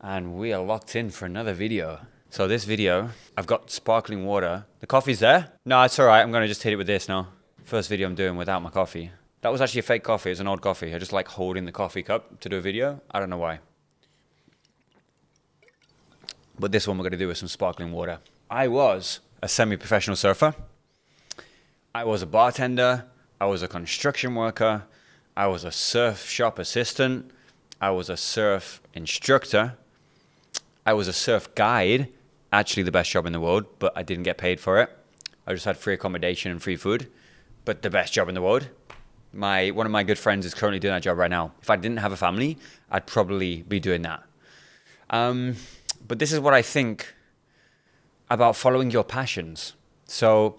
And we are locked in for another video. So this video, I've got sparkling water. The coffee's there? No, it's all right. I'm going to just hit it with this now. First video I'm doing without my coffee. That was actually a fake coffee. It's an old coffee. I just like holding the coffee cup to do a video. I don't know why. But this one we're going to do with some sparkling water. I was a semi-professional surfer. I was a bartender. I was a construction worker. I was a surf shop assistant. I was a surf instructor. I was a surf guide, actually the best job in the world, but I didn't get paid for it. I just had free accommodation and free food, but the best job in the world. One of my good friends is currently doing that job right now. If I didn't have a family, I'd probably be doing that. But this is what I think about following your passions. So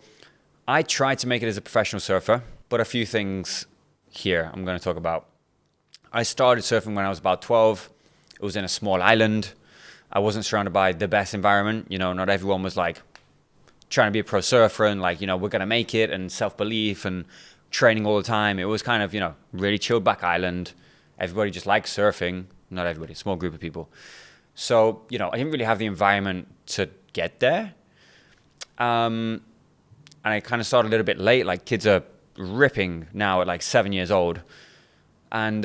I tried to make it as a professional surfer, but a few things here I'm going to talk about. I started surfing when I was about 12. It was in a small island. I wasn't surrounded by the best environment. You know, not everyone was like trying to be a pro surfer and like, you know, we're going to make it and self-belief and training all the time. It was kind of, you know, really chilled back island. Everybody just liked surfing. Not everybody, a small group of people. So, you know, I didn't really have the environment to get there. And I kind of started a little bit late. Like kids are ripping now at like 7 years old. And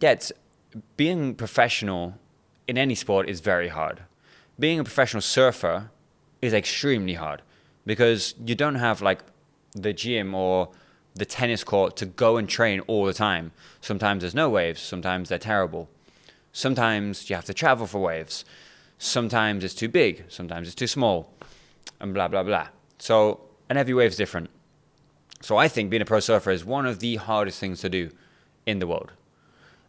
it's being professional in any sport is very hard. Being a professional surfer is extremely hard because you don't have like the gym or the tennis court to go and train all the time. Sometimes there's no waves. Sometimes they're terrible. Sometimes you have to travel for waves. Sometimes it's too big. Sometimes it's too small. And blah, blah, blah. So, and every wave's different. So I think being a pro surfer is one of the hardest things to do in the world.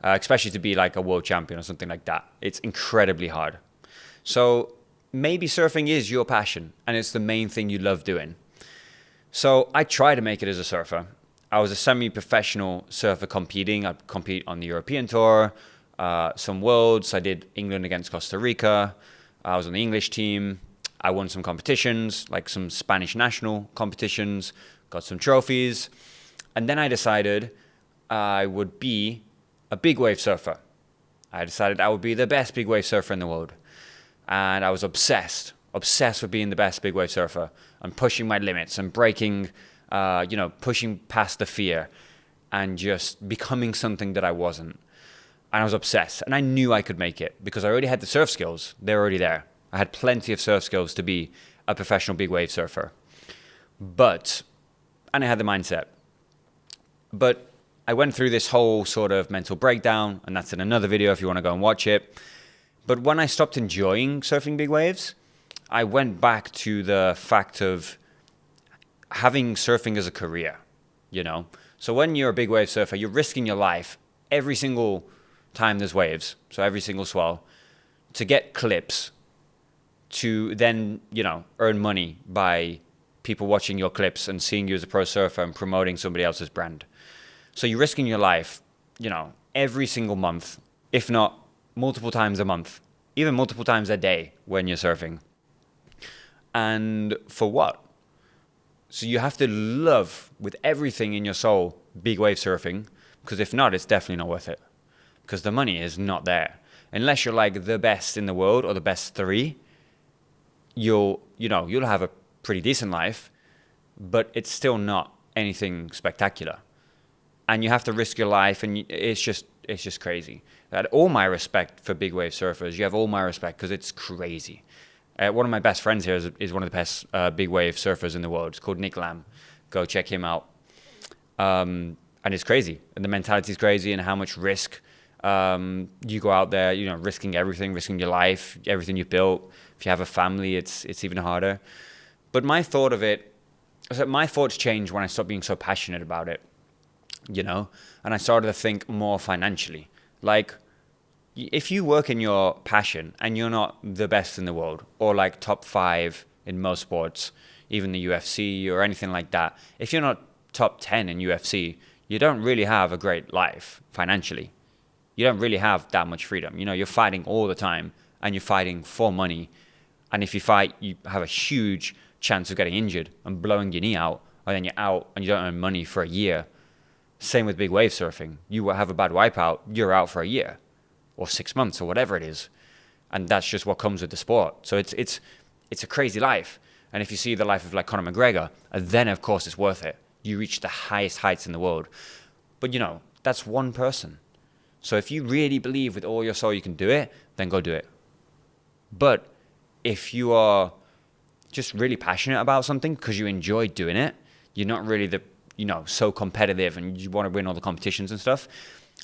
Especially to be like a world champion or something like that. It's incredibly hard. So maybe surfing is your passion and it's the main thing you love doing. So I try to make it as a surfer. I was a semi-professional surfer competing. I'd compete on the European tour, some worlds. I did England against Costa Rica. I was on the English team. I won some competitions, like some Spanish national competitions, got some trophies. And then I decided I would be a big wave surfer. I decided I would be the best big wave surfer in the world. And I was obsessed with being the best big wave surfer and pushing my limits and breaking, pushing past the fear and just becoming something that I wasn't. And I was obsessed. And I knew I could make it because I already had the surf skills. They were already there. I had plenty of surf skills to be a professional big wave surfer. And I had the mindset. But I went through this whole sort of mental breakdown, and that's in another video if you want to go and watch it. But when I stopped enjoying surfing big waves, I went back to the fact of having surfing as a career, you know? So when you're a big wave surfer, you're risking your life every single time there's waves, so every single swell, to get clips, to then, you know, earn money by people watching your clips and seeing you as a pro surfer and promoting somebody else's brand. So you're risking your life, you know, every single month, if not multiple times a month, even multiple times a day when you're surfing. And for what? So you have to love with everything in your soul big wave surfing, because if not, it's definitely not worth it. Because the money is not there. Unless you're like the best in the world or the best three, you'll have a pretty decent life, but it's still not anything spectacular. And you have to risk your life, and it's just crazy. I had all my respect for big wave surfers. You have all my respect because it's crazy. One of my best friends here is one of the best big wave surfers in the world. It's called Nick Lamb. Go check him out. And it's crazy. And the mentality is crazy, and how much risk you go out there, you know, risking everything, risking your life, everything you've built. If you have a family, it's even harder. But my thoughts changed when I stopped being so passionate about it. You know, and I started to think more financially. Like, if you work in your passion and you're not the best in the world or like top 5 in most sports, even the UFC or anything like that, if you're not top 10 in UFC, you don't really have a great life financially. You don't really have that much freedom. You know, you're fighting all the time and you're fighting for money. And if you fight, you have a huge chance of getting injured and blowing your knee out, and then you're out and you don't earn money for a year. Same with big wave surfing. You will have a bad wipeout, you're out for a year or 6 months or whatever it is. And that's just what comes with the sport. So it's a crazy life. And if you see the life of like Conor McGregor, then of course it's worth it. You reach the highest heights in the world. But that's one person. So if you really believe with all your soul you can do it, then go do it. But if you are just really passionate about something because you enjoy doing it, you're not really so competitive and you want to win all the competitions and stuff,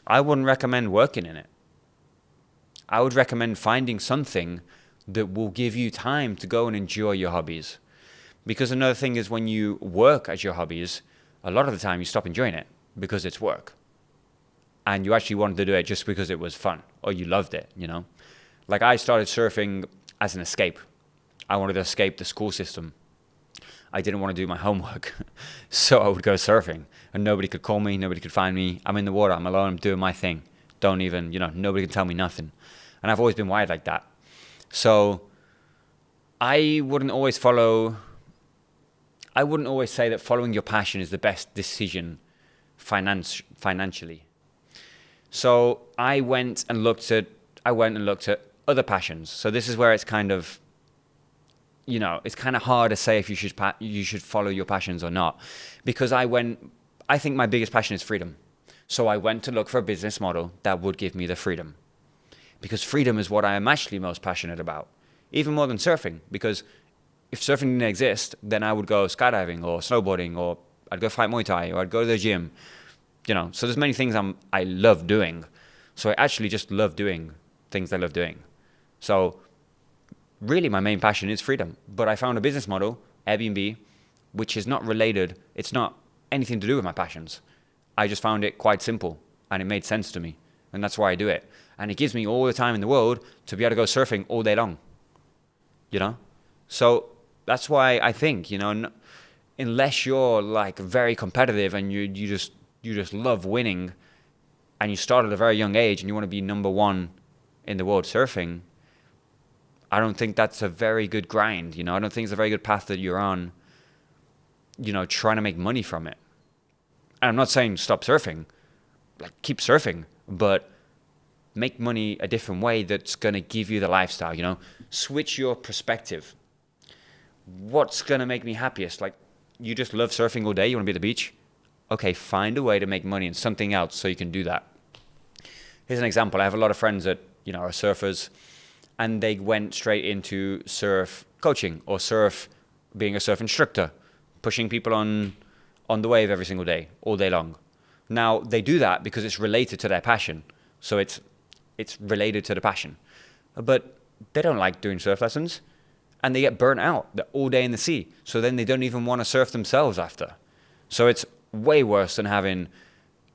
I wouldn't recommend working in it. I would recommend finding something that will give you time to go and enjoy your hobbies. Because another thing is when you work at your hobbies, a lot of the time you stop enjoying it because it's work. And you actually wanted to do it just because it was fun or you loved it, Like I started surfing as an escape. I wanted to escape the school system. I didn't want to do my homework. So I would go surfing and nobody could call me, nobody could find me. I'm in the water, I'm alone, I'm doing my thing. Don't even, nobody can tell me nothing. And I've always been wired like that. So I wouldn't always say that following your passion is the best decision financially. So I went and looked at other passions. So this is where it's kind of, it's kind of hard to say if you should follow your passions or not. Because I think my biggest passion is freedom. So I went to look for a business model that would give me the freedom. Because freedom is what I am actually most passionate about. Even more than surfing. Because if surfing didn't exist, then I would go skydiving or snowboarding, or I'd go fight Muay Thai, or I'd go to the gym. So there's many things I love doing. So I actually just love doing things I love doing. So really my main passion is freedom. But I found a business model, Airbnb, which is not related. It's not anything to do with my passions. I just found it quite simple and it made sense to me. And that's why I do it. And it gives me all the time in the world to be able to go surfing all day long. So that's why I think, unless you're like very competitive and you just love winning and you start at a very young age and you want to be number one in the world surfing, I don't think that's a very good grind. I don't think it's a very good path that you're on, trying to make money from it. And I'm not saying stop surfing, like keep surfing, but make money a different way that's going to give you the lifestyle, switch your perspective. What's going to make me happiest? Like, you just love surfing all day, you want to be at the beach? Okay, find a way to make money in something else so you can do that. Here's an example. I have a lot of friends that, are surfers, and they went straight into surf coaching or being a surf instructor, pushing people on the wave every single day, all day long. Now, they do that because it's related to their passion. So it's related to the passion. But they don't like doing surf lessons and they get burnt out. They're all day in the sea. So then they don't even want to surf themselves after. So it's way worse than having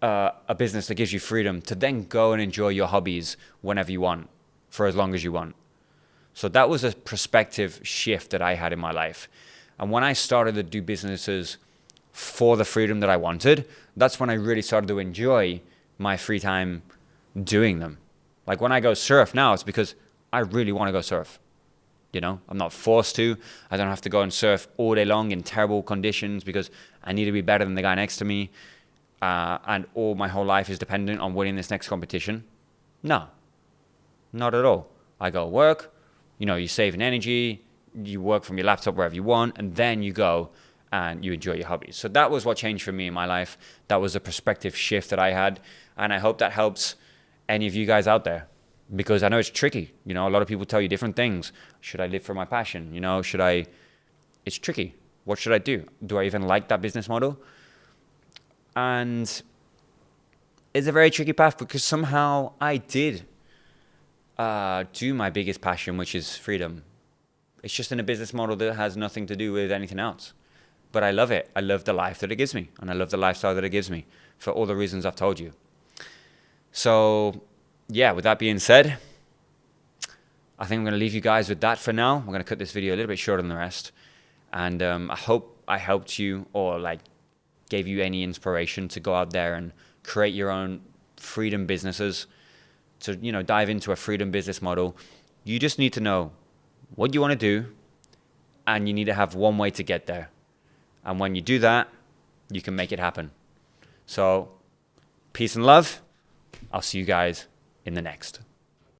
a business that gives you freedom to then go and enjoy your hobbies whenever you want, for as long as you want. So that was a perspective shift that I had in my life. And when I started to do businesses for the freedom that I wanted, that's when I really started to enjoy my free time doing them. Like when I go surf now, it's because I really want to go surf. I'm not forced to. I don't have to go and surf all day long in terrible conditions because I need to be better than the guy next to me. And all my whole life is dependent on winning this next competition. No, not at all. I go work, you save in energy, you work from your laptop wherever you want, and then you go and you enjoy your hobbies. So that was what changed for me in my life. That was a perspective shift that I had. And I hope that helps any of you guys out there, because I know it's tricky. A lot of people tell you different things. Should I live for my passion? It's tricky. What should I do? Do I even like that business model? And it's a very tricky path because somehow I did do my biggest passion, which is freedom. It's just in a business model that has nothing to do with anything else. But I love it. I love the life that it gives me. And I love the lifestyle that it gives me for all the reasons I've told you. So, yeah, with that being said, I think I'm going to leave you guys with that for now. I'm going to cut this video a little bit shorter than the rest. And I hope I helped you or gave you any inspiration to go out there and create your own freedom businesses, to dive into a freedom business model. You just need to know what you want to do, and you need to have one way to get there. And when you do that, you can make it happen. So, peace and love. I'll see you guys in the next.